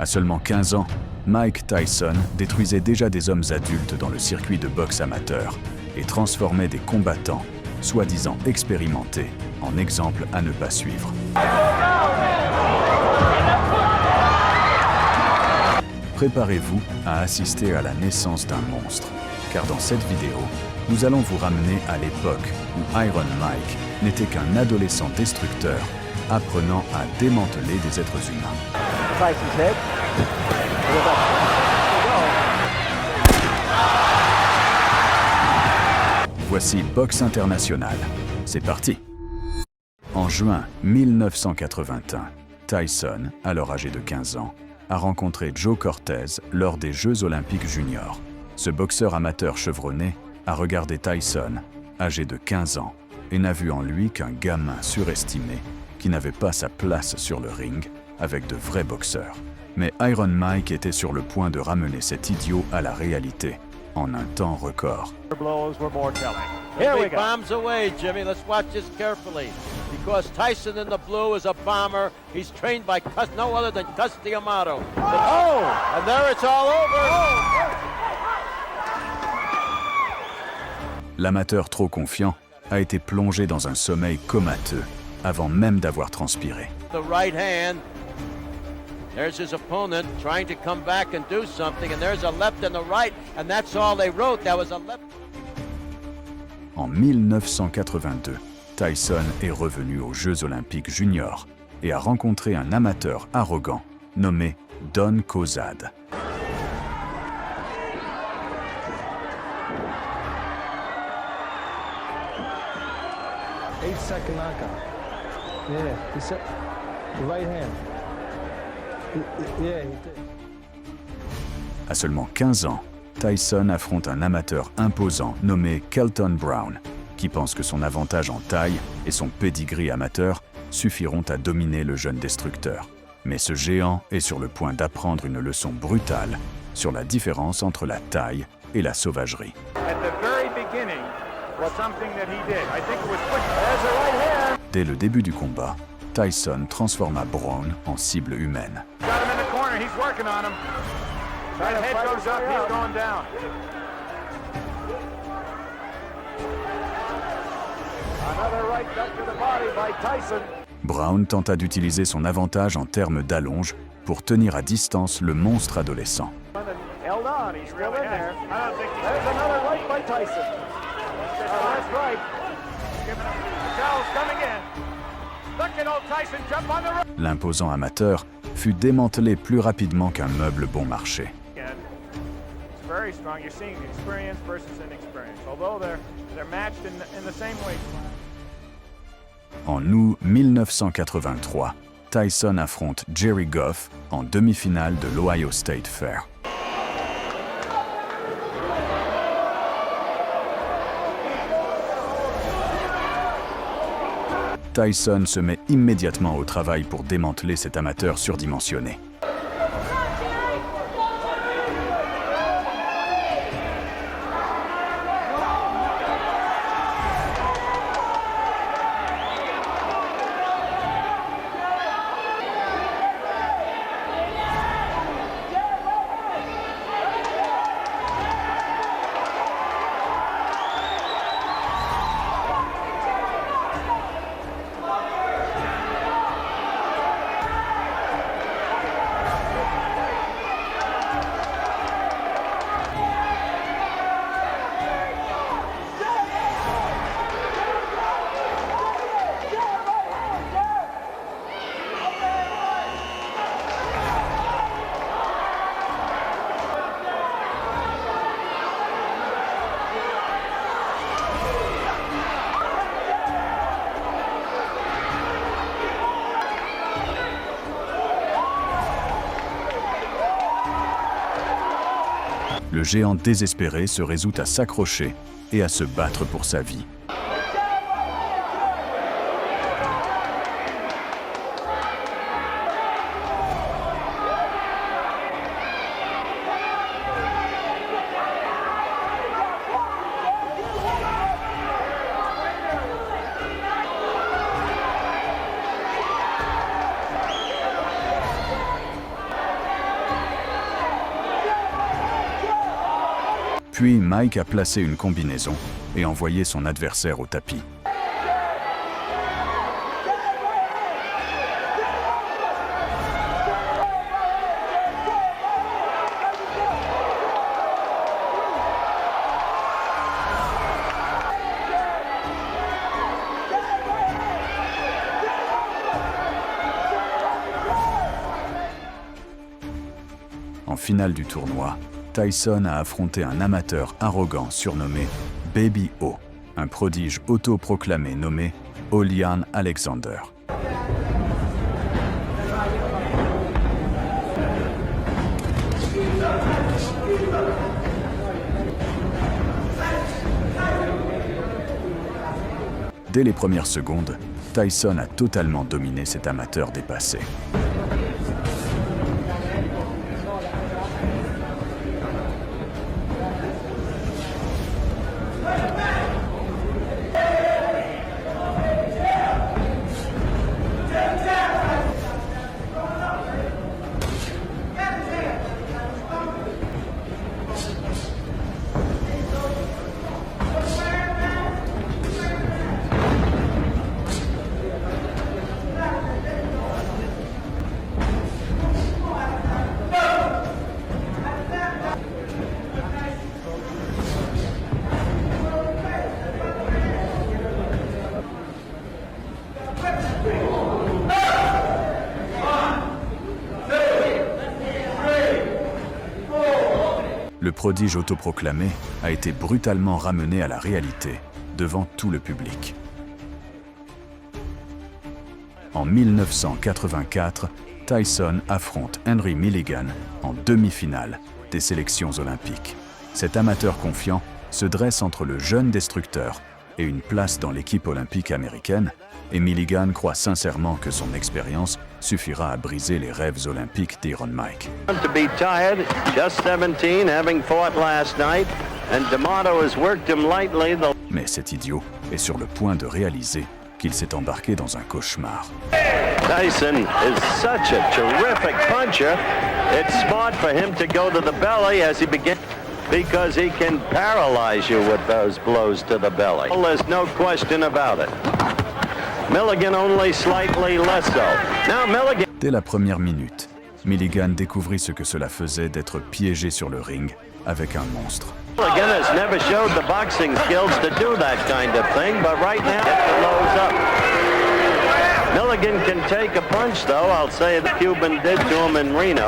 À seulement 15 ans, Mike Tyson détruisait déjà des hommes adultes dans le circuit de boxe amateur et transformait des combattants, soi-disant expérimentés, en exemples à ne pas suivre. Préparez-vous à assister à la naissance d'un monstre, car dans cette vidéo, nous allons vous ramener à l'époque où Iron Mike n'était qu'un adolescent destructeur apprenant à démanteler des êtres humains. Voici Boxe Internationale. C'est parti! En juin 1981, Tyson, alors âgé de 15 ans, a rencontré Joe Cortez lors des Jeux Olympiques Juniors. Ce boxeur amateur chevronné a regardé Tyson, âgé de 15 ans, et n'a vu en lui qu'un gamin surestimé qui n'avait pas sa place sur le ring avec de vrais boxeurs. Mais Iron Mike était sur le point de ramener cet idiot à la réalité en un temps record. Here we go. Bombs away, Jimmy. Let's watch this carefully. Because Tyson in the blue is a bomber. He's trained by no other than Cus D'Amato. Oh! And there it's all over. L'amateur trop confiant a été plongé dans un sommeil comateux avant même d'avoir transpiré. The right hand. There's his opponent trying to come back and do something, and there's a left and a right, and that's all they wrote. That was a left. En 1982, Tyson est revenu aux Jeux Olympiques Juniors et a rencontré un amateur arrogant nommé Don Kozad. Eight-second knockout. Yeah, he said the right hand. Yeah, he did. À seulement 15 ans, Tyson affronte un amateur imposant nommé Kelton Brown, qui pense que son avantage en taille et son pedigree amateur suffiront à dominer le jeune destructeur. Mais ce géant est sur le point d'apprendre une leçon brutale sur la différence entre la taille et la sauvagerie. Dès le début du combat, Tyson transforma Brown en cible humaine. Brown tenta d'utiliser son avantage en termes d'allonge pour tenir à distance le monstre adolescent. L'imposant amateur fut démantelé plus rapidement qu'un meuble bon marché. En août 1983, Tyson affronte Jerry Goff en demi-finale de l'Ohio State Fair. Tyson se met immédiatement au travail pour démanteler cet amateur surdimensionné. Le géant désespéré se résout à s'accrocher et à se battre pour sa vie. Puis Mike a placé une combinaison et envoyé son adversaire au tapis. En finale du tournoi, Tyson a affronté un amateur arrogant surnommé Baby O, un prodige autoproclamé nommé Olian Alexander. Dès les premières secondes, Tyson a totalement dominé cet amateur dépassé. Le prodige autoproclamé a été brutalement ramené à la réalité devant tout le public. En 1984, Tyson affronte Henry Milligan en demi-finale des sélections olympiques. Cet amateur confiant se dresse entre le jeune destructeur et une place dans l'équipe olympique américaine, et Milligan croit sincèrement que son expérience suffira à briser les rêves olympiques d'Iron Mike. To be tired, just 17, having fought last night, and D'Amato has worked him lightly. Mais cet idiot est sur le point de réaliser qu'il s'est embarqué dans un cauchemar. Tyson is such a terrific puncher. It's smart for him to go to the belly as he begins, because he can paralyze you with those blows to the belly. Well, there's no question about it. Milligan only slightly less so. Now Milligan. Dès la première minute, Milligan découvrit ce que cela faisait d'être piégé sur le ring avec un monstre. Milligan has never showed the boxing skills to do that kind of thing, but right now it blows up. Milligan can take a punch, though. I'll say the Cuban did to him in Reno.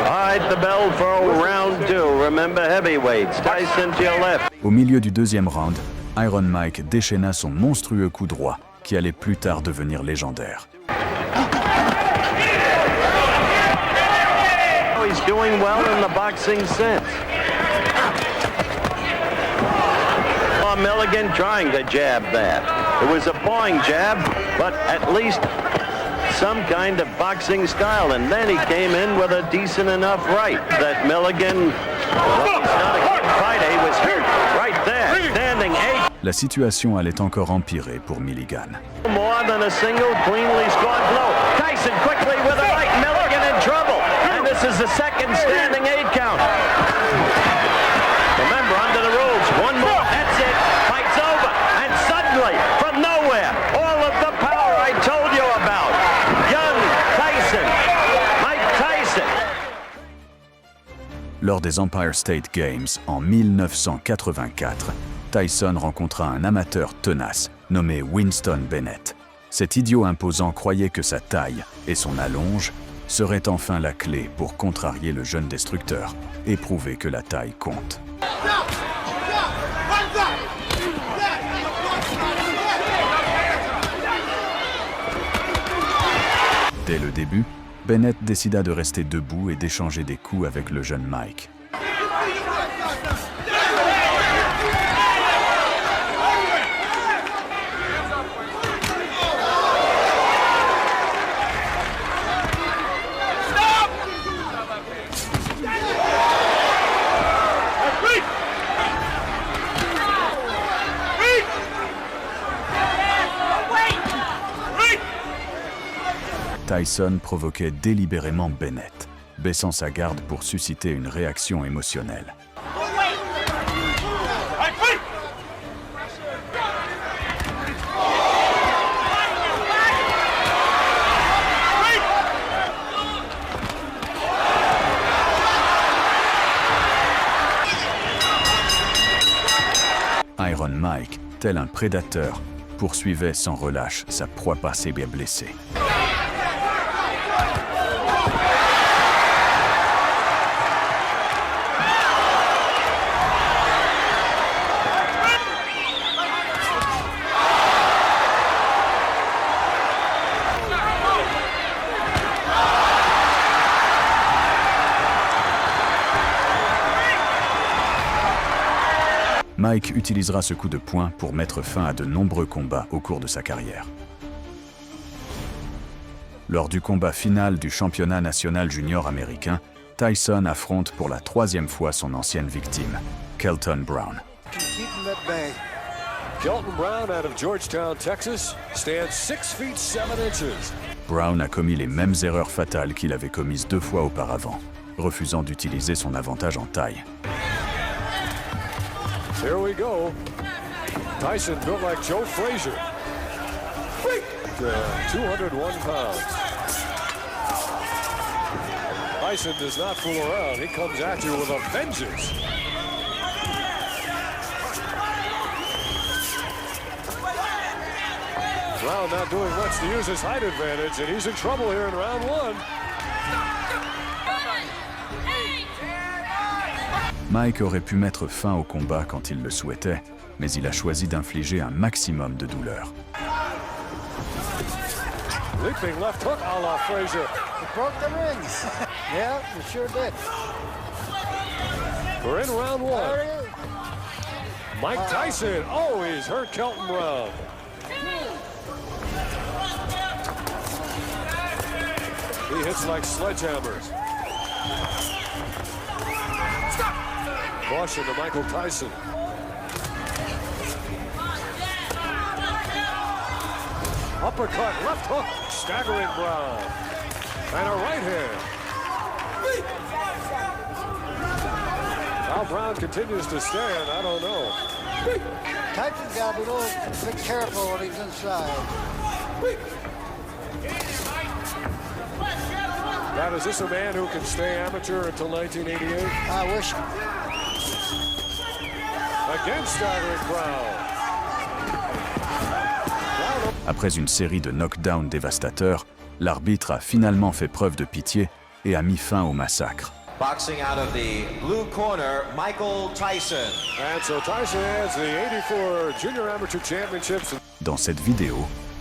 All right, the bell for round two. Remember, heavyweights. Tyson to your left. Au milieu du deuxième round, Iron Mike déchaîna son monstrueux coup droit qui allait plus tard devenir légendaire. Oh, he's doing well in the boxing sense. Oh, Milligan trying to jab that. It was a pawing jab, but at least some kind of boxing style. And then he came in with a decent enough right that Milligan, well, he's not a good fighter. He was hurt right there, standing 8. La situation allait encore empirer pour Milligan. More than a single cleanly scored blow. Tyson quickly with a right. Milligan in trouble. And this is the second standing 8 count. Remember, under the rules, one more. That's it. Fight's over. And suddenly, from nowhere, all of the power I told you about. Young Tyson. Mike Tyson. Lors des Empire State Games en 1984, Tyson rencontra un amateur tenace nommé Winston Bennett. Cet idiot imposant croyait que sa taille et son allonge seraient enfin la clé pour contrarier le jeune destructeur et prouver que la taille compte. Dès le début, Bennett décida de rester debout et d'échanger des coups avec le jeune Mike. Tyson provoquait délibérément Bennett, baissant sa garde pour susciter une réaction émotionnelle. Iron Mike, tel un prédateur, poursuivait sans relâche sa proie passée et blessée. Mike utilisera ce coup de poing pour mettre fin à de nombreux combats au cours de sa carrière. Lors du combat final du championnat national junior américain, Tyson affronte pour la 3e fois son ancienne victime, Kelton Brown. Kelton Brown out of Georgetown, Texas, stands 6 feet 7 inches. Brown a commis les mêmes erreurs fatales qu'il avait commises 2 fois auparavant, refusant d'utiliser son avantage en taille. Here we go. Tyson built like Joe Frazier. 201 pounds. Tyson does not fool around. He comes at you with a vengeance. Brown not doing much to use his height advantage, and he's in trouble here in round 1. Mike aurait pu mettre fin au combat quand il le souhaitait, mais il a choisi d'infliger un maximum de douleur. Leaping left hook a la Frazier. It broke the rings. Yeah, it sure did. We're in round 1. Mike Tyson, oh, he's hurt Kelton Brown. He hits like sledgehammers. Caution to Michael Tyson. Uppercut, left hook, staggering Brown. And a right hand. How Brown continues to stand, I don't know. Tyson's got to be a little bit careful when he's inside. Now, is this a man who can stay amateur until 1988? I wish. Again, staggering Brown. Après une série de knockdowns dévastateurs, l'arbitre a finalement fait preuve de pitié et a mis fin au massacre. Boxing out of the blue corner, Michael Tyson. And so Tyson has the 84 Junior Amateur Championships. Dans cette vidéo,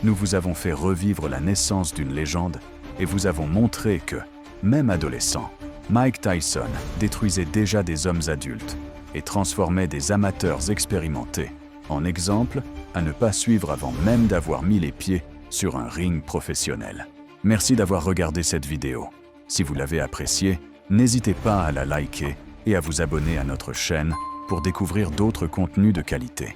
nous vous avons fait revivre la naissance d'une légende et vous avons montré que, même adolescent, Mike Tyson détruisait déjà des hommes adultes et transformait des amateurs expérimentés en exemples à ne pas suivre avant même d'avoir mis les pieds sur un ring professionnel. Merci d'avoir regardé cette vidéo. Si vous l'avez appréciée, n'hésitez pas à la liker et à vous abonner à notre chaîne pour découvrir d'autres contenus de qualité.